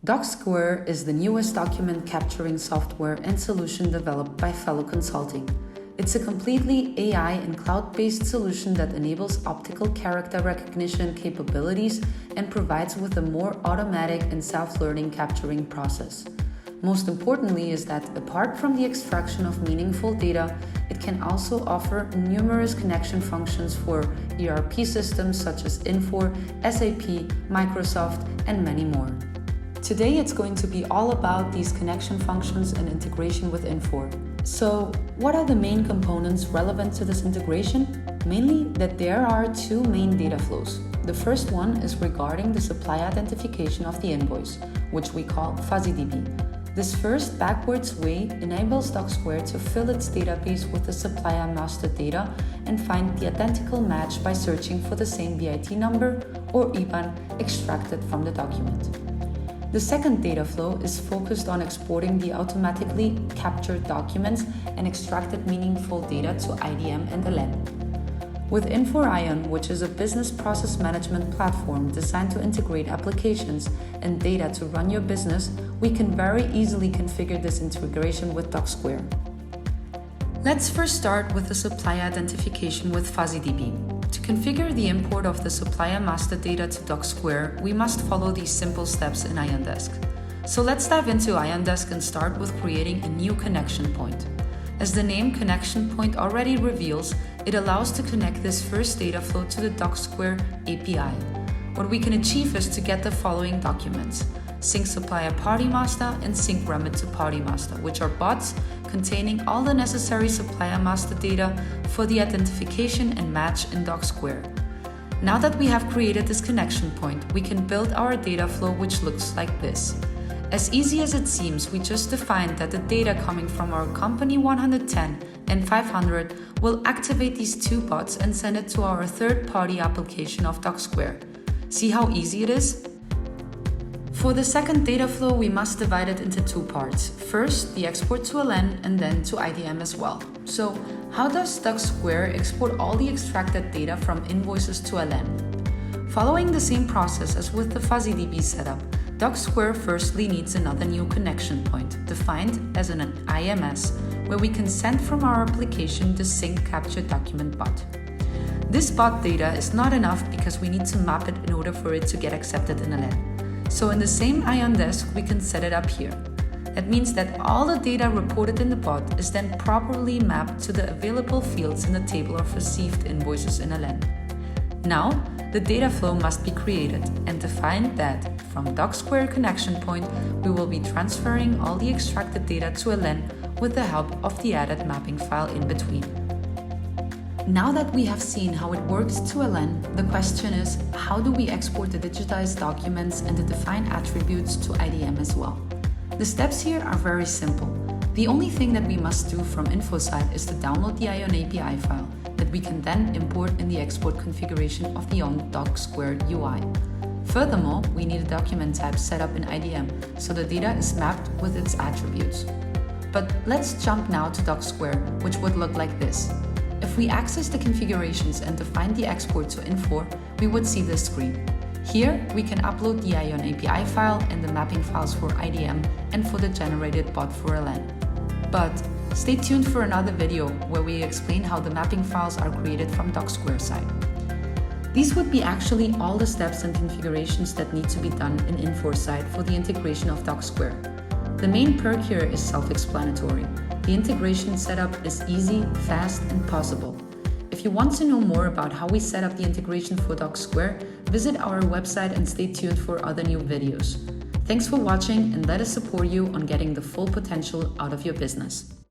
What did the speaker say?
DOC² is the newest document capturing software and solution developed by Fellow Consulting. It's a completely AI and cloud-based solution that enables optical character recognition capabilities and provides with a more automatic and self-learning capturing process. Most importantly is that apart from the extraction of meaningful data, it can also offer numerous connection functions for ERP systems such as Infor, SAP, Microsoft, and many more. Today it's going to be all about these connection functions and integration with Infor. So, what are the main components relevant to this integration? Mainly that there are two main data flows. The first one is regarding the supply identification of the invoice, which we call FuzzyDB. This first backwards way enables DOC² to fill its database with the supplier master data and find the identical match by searching for the same BIT number or IBAN extracted from the document. The second data flow is focused on exporting the automatically captured documents and extracted meaningful data to IDM and LN. With Infor Ion, which is a business process management platform designed to integrate applications and data to run your business, we can very easily configure this integration with DOC². Let's first start with the supply identification with FuzzyDB. To configure the import of the supplier master data to DOC², we must follow these simple steps in IonDesk. So let's dive into IonDesk and start with creating a new connection point. As the name connection point already reveals, it allows to connect this first data flow to the DOC² API. What we can achieve is to get the following documents: sync supplier party master and sync remit to party master, which are bots containing all the necessary supplier master data for the identification and match in DOC². Now that we have created this connection point, we can build our data flow, which looks like this. As easy as it seems, we just defined that the data coming from our company 110 and 500 will activate these two bots and send it to our third-party application of DOC². See how easy it is? For the second data flow, we must divide it into two parts. First, the export to LN and then to IDM as well. So, how does DOC² export all the extracted data from invoices to LN? Following the same process as with the FuzzyDB setup, DOC² firstly needs another new connection point, defined as an IMS, where we can send from our application the sync capture document bot. This bot data is not enough because we need to map it in order for it to get accepted in LN. So in the same IonDesk, we can set it up here. That means that all the data reported in the bot is then properly mapped to the available fields in the table of received invoices in LN. Now, the data flow must be created and defined that from DOC² connection point, we will be transferring all the extracted data to LN with the help of the added mapping file in between. Now that we have seen how it works to LN, the question is, how do we export the digitized documents and the defined attributes to IDM as well? The steps here are very simple. The only thing that we must do from Infor side is to download the Ion API file that we can then import in the export configuration of the own DOC² UI. Furthermore, we need a document type set up in IDM, so the data is mapped with its attributes. But let's jump now to DOC², which would look like this. If we access the configurations and define the export to Infor, we would see this screen. Here, we can upload the Ion API file and the mapping files for IDM and for the generated bot for LN. But stay tuned for another video where we explain how the mapping files are created from DOC² side. These would be actually all the steps and configurations that need to be done in Infor side for the integration of DOC². The main perk here is self-explanatory. The integration setup is easy, fast, and possible. If you want to know more about how we set up the integration for DOC², visit our website and stay tuned for other new videos. Thanks for watching and let us support you on getting the full potential out of your business.